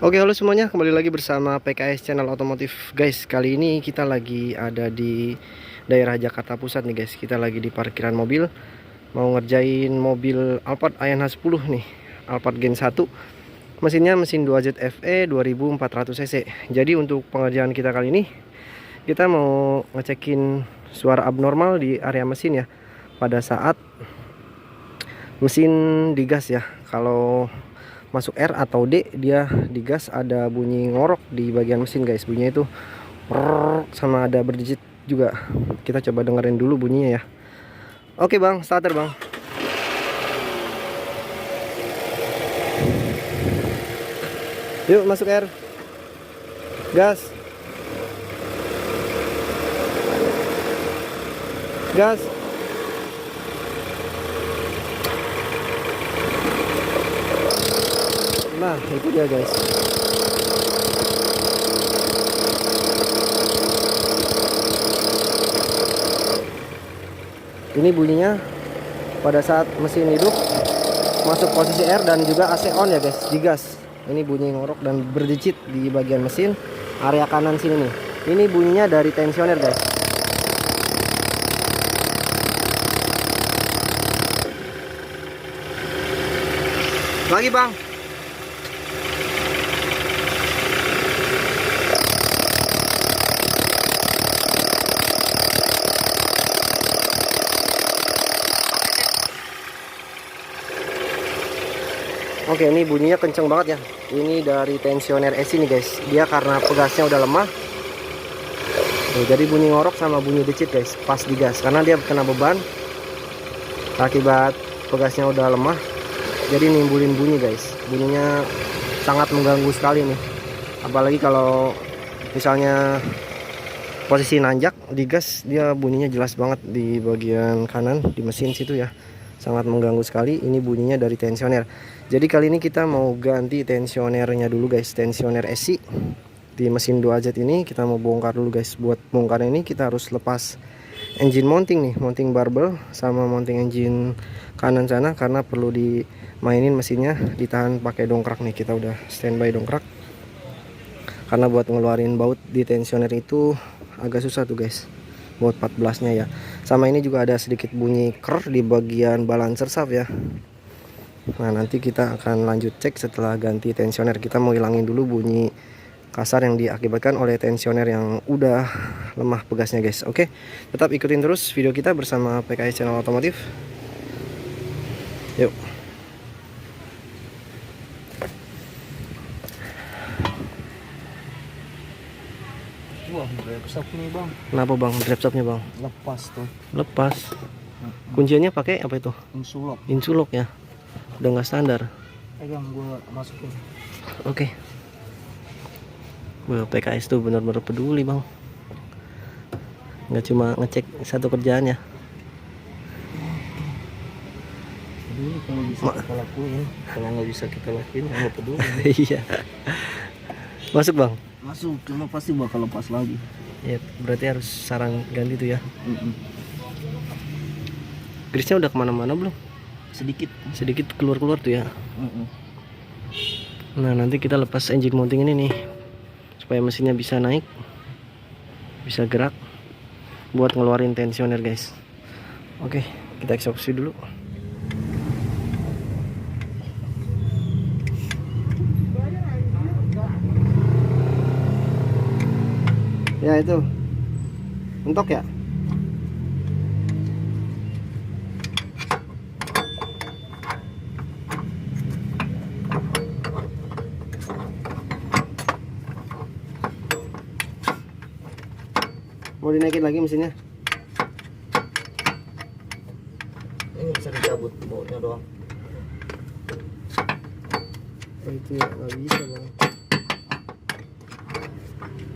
Oke, halo semuanya, kembali lagi bersama PKS Channel Otomotif. Guys, kali ini kita lagi ada di daerah Jakarta Pusat nih guys. Kita lagi di parkiran mobil, mau ngerjain mobil Alphard ANH 10 nih, Alphard Gen 1. Mesinnya mesin 2ZFE 2400 cc. Jadi untuk pengerjaan kita kali ini, kita mau ngecekin suara abnormal di area mesin ya, pada saat mesin digas ya. Kalau masuk R atau D, dia digas ada bunyi ngorok di bagian mesin guys. Bunyinya itu sama ada berdijit juga. Kita coba dengerin dulu bunyinya ya. Oke bang, starter bang. Yuk masuk R. Gas. Gas. Nah itu dia guys. Ini bunyinya pada saat mesin hidup masuk posisi R dan juga AC on ya guys, digas. Ini bunyi ngorok dan berdicit di bagian mesin area kanan sini nih. Ini bunyinya dari tensioner guys. Lagi bang. Oke, ini bunyinya kenceng banget ya. Ini dari tensioner AC nih guys. Dia karena pegasnya udah lemah. Jadi bunyi ngorok sama bunyi decit guys pas digas. Karena dia kena beban akibat pegasnya udah lemah. Jadi nimbulin bunyi guys. Bunyinya sangat mengganggu sekali nih. Apalagi kalau misalnya posisi nanjak digas, dia bunyinya jelas banget di bagian kanan di mesin situ ya. Sangat mengganggu sekali. Ini bunyinya dari tensioner. Jadi kali ini kita mau ganti tensionernya dulu guys, tensioner AC di mesin 2Z ini. Kita mau bongkar dulu guys. Buat bongkar ini kita harus lepas engine mounting nih, mounting barbel sama mounting engine kanan sana, karena perlu dimainin mesinnya, ditahan pakai dongkrak nih. Kita udah standby dongkrak karena buat ngeluarin baut di tensioner itu agak susah tuh guys, baut 14 nya ya. Sama ini juga ada sedikit bunyi ker di bagian balancer shaft ya. Nah nanti kita akan lanjut cek setelah ganti tensioner. Kita mau hilangin dulu bunyi kasar yang diakibatkan oleh tensioner yang udah lemah pegasnya guys. Oke, tetap ikutin terus video kita bersama PKS Channel Otomotif. Yuk. Wah, drive shock nih bang. Kenapa bang drive shaftnya bang? Lepas tuh. Lepas. Kunciannya pakai apa itu? Insulok. Insulok ya. Udah nggak standar. Pegang gua masukin. Oke. Wah, PKS tuh benar-benar peduli bang. Nggak cuma ngecek satu kerjaan ya. Jadi kalau bisa kita lakuin, kalau nggak bisa kita lakuin nggak peduli. Iya. Masuk bang. Masuk, cuma pasti bakal lepas lagi. Ya, berarti harus sarang ganti tuh ya. Grisnya udah kemana-mana belum? Sedikit keluar-keluar tuh ya. Nah nanti kita lepas engine mounting ini nih, supaya mesinnya bisa naik, bisa gerak, buat ngeluarin tensioner guys. Oke, kita eksekusi dulu. Ya itu mentok ya. Mau dinaikin lagi mesinnya? Ini bisa dicabut bautnya doang. Oh, itu ya nggak bisa bang.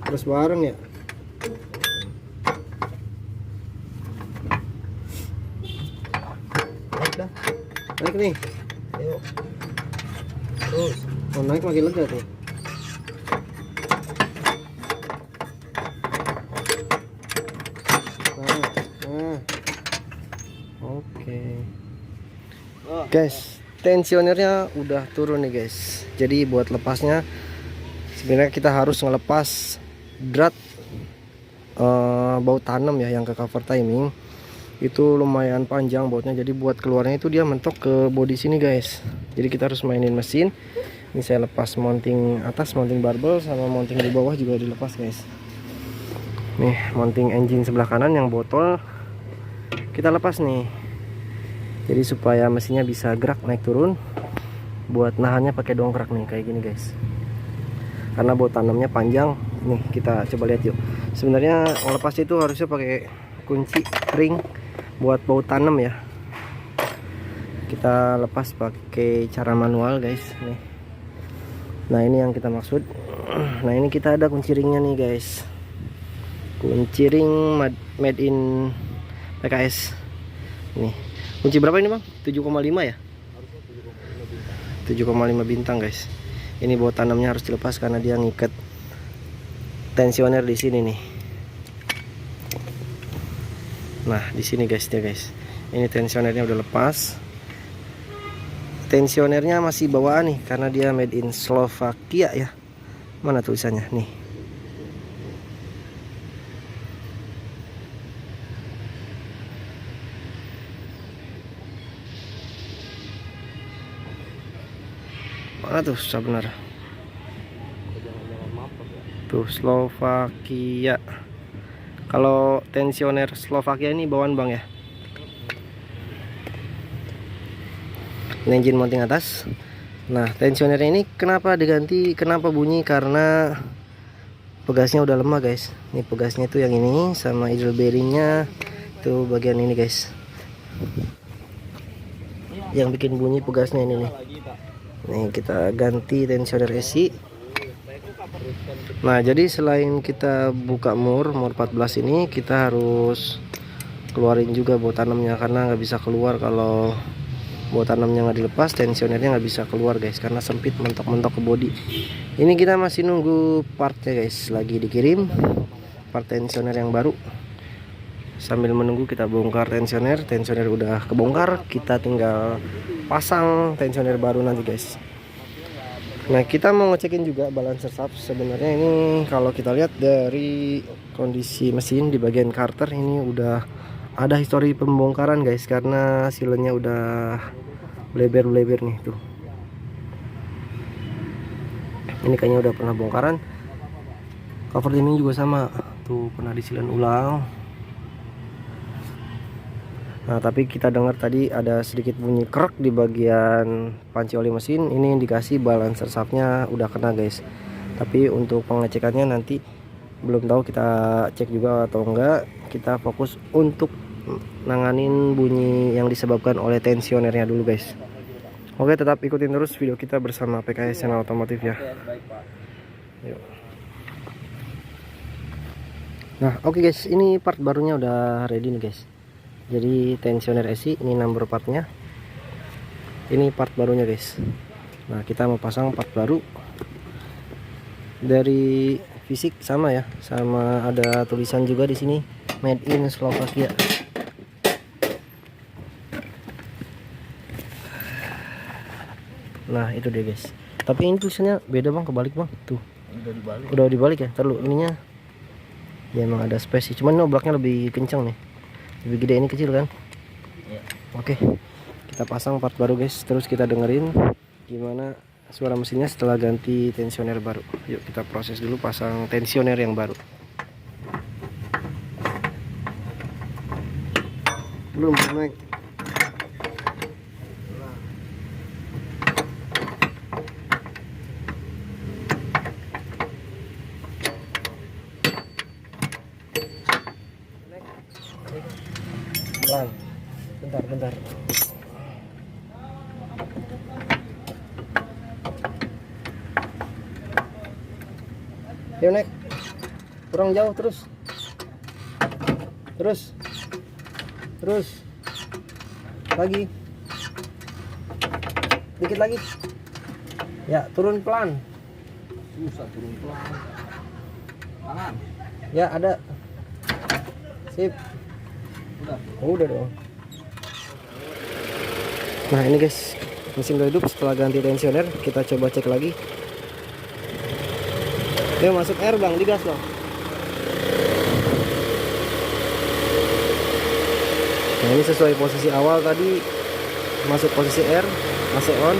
Terus bareng ya. Naik dah. Naik nih. Ayo. Terus. Oh, naik makin lega tuh. Nah. Oke. Guys, tensionernya udah turun nih guys. Jadi buat lepasnya Sebenarnya kita harus ngelepas drat baut tanam ya, yang ke cover timing itu lumayan panjang bautnya, jadi buat keluarnya itu dia mentok ke bodi sini guys. Jadi kita harus mainin mesin. Ini saya lepas mounting atas, mounting barbel, sama mounting di bawah juga dilepas guys. Nih mounting engine sebelah kanan yang botol kita lepas nih, jadi supaya mesinnya bisa gerak naik turun. Buat nahannya pakai dongkrak nih kayak gini guys, karena baut tanamnya panjang. Nih kita coba lihat yuk. Sebenarnya ngelepas itu harusnya pakai kunci ring buat baut tanam ya. Kita lepas pakai cara manual guys nih. Nah ini yang kita maksud. Nah ini kita ada kunci ringnya nih guys, kunci ring made in PKS. Nih kunci berapa ini bang? 7,5 ya, 7,5 bintang guys. Ini baut tanamnya harus dilepas karena dia ngikat tensioner di sini nih. Nah di sini guys dia guys, ini tensionernya udah lepas. Tensionernya masih bawaan nih karena dia made in Slovakia ya. Mana tulisannya nih? Mana tuh sebenarnya? Tuh Slovakia. Kalau tensioner Slovakia ini bawaan bang ya. Ini engine mounting atas. Nah tensioner ini kenapa diganti, kenapa bunyi, karena pegasnya udah lemah guys. Ini pegasnya tuh yang ini, sama idle bearingnya tuh bagian ini guys. Yang bikin bunyi pegasnya ini nih. Nih kita ganti tensioner esi. Nah jadi selain kita buka mur 14 ini, kita harus keluarin juga baut tanamnya, karena nggak bisa keluar kalau baut tanamnya nggak dilepas. Tensionernya nggak bisa keluar guys karena sempit, mentok-mentok ke bodi. Ini kita masih nunggu partnya guys, lagi dikirim part tensioner yang baru. Sambil menunggu kita bongkar tensioner. Tensioner udah kebongkar, kita tinggal pasang tensioner baru nanti guys. Nah kita mau ngecekin juga balancer shaft. Sebenarnya ini kalau kita lihat dari kondisi mesin di bagian carter ini udah ada histori pembongkaran guys, karena silennya udah bleber-bleber nih tuh. Ini kayaknya udah pernah bongkaran. Cover timing juga sama tuh, pernah disilen ulang. Nah tapi kita dengar tadi ada sedikit bunyi krek di bagian panci oli mesin. Ini indikasi balancer shaftnya udah kena guys. Tapi untuk pengecekannya nanti belum tahu, kita cek juga atau enggak. Kita fokus untuk nanganin bunyi yang disebabkan oleh tensionernya dulu guys. Oke, tetap ikutin terus video kita bersama PKS Channel Otomotif ya. Yuk. Nah oke guys, ini part barunya udah ready nih guys. Jadi tensioner esi ini number partnya, ini part barunya guys. Nah kita mau pasang part baru. Dari fisik sama ya, sama ada tulisan juga di sini made in Slovakia. Nah itu dia guys, tapi ini tulisannya beda bang, kebalik bang tuh. Udah dibalik ya, terlalu ininya ya emang ada space sih, cuman ini oblaknya lebih kencang nih, lebih gede, ini kecil kan ya. Oke kita pasang part baru guys, terus kita dengerin gimana suara mesinnya setelah ganti tensioner baru. Yuk kita proses dulu pasang tensioner yang baru. Belum naik. Pelan, bentar. Yuk naik, kurang jauh, terus, lagi, dikit lagi, ya turun pelan, susah turun pelan, tangan, ya ada, sip. Udah dong. Nah ini guys, mesin udah hidup. Setelah ganti tensioner kita coba cek lagi. Dia masuk R bang, digas bang. Nah ini sesuai posisi awal tadi, masuk posisi R, AC on,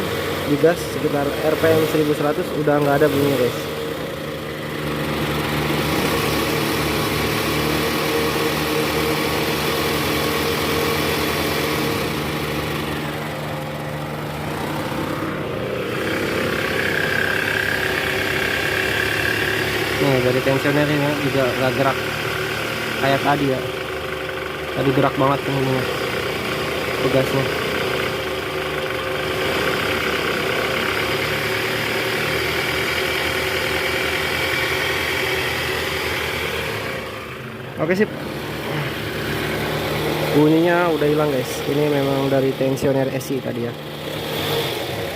digas sekitar RPM 1100 udah nggak ada bunyinya guys. Nih dari tensioner ini juga nggak gerak kayak tadi ya. Tadi gerak banget ininya, pegasnya. Oke sip. Bunyinya udah hilang guys. Ini memang dari tensioner SI tadi ya.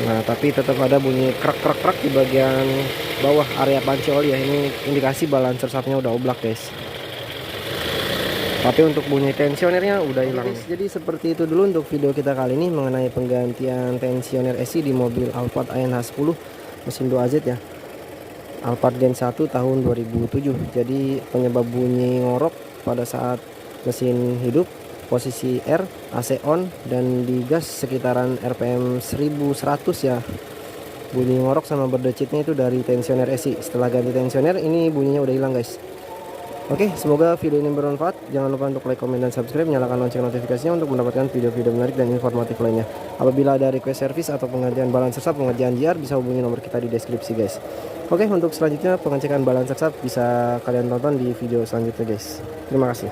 Nah tapi tetap ada bunyi krak di bagian bawah area panci oli ya. Ini indikasi balancer sapnya udah oblak guys. Tapi untuk bunyi tensionernya udah hilang. Jadi seperti itu dulu untuk video kita kali ini mengenai penggantian tensioner SI di mobil Alphard ANH10 mesin 2AZ ya. Alphard Gen 1 tahun 2007. Jadi penyebab bunyi ngorok pada saat mesin hidup, posisi R, AC on, dan digas sekitaran RPM 1100 ya. Bunyi ngorok sama berdecitnya itu dari tensioner SI. Setelah ganti tensioner ini bunyinya udah hilang guys. Oke, semoga video ini bermanfaat. Jangan lupa untuk like, komen, dan subscribe. Nyalakan lonceng notifikasinya untuk mendapatkan video-video menarik dan informatif lainnya. Apabila ada request service atau pengerjaan balancer sub, pengerjaan JR, bisa hubungi nomor kita di deskripsi guys. Oke, untuk selanjutnya pengecekan balancer sub bisa kalian tonton di video selanjutnya guys. Terima kasih.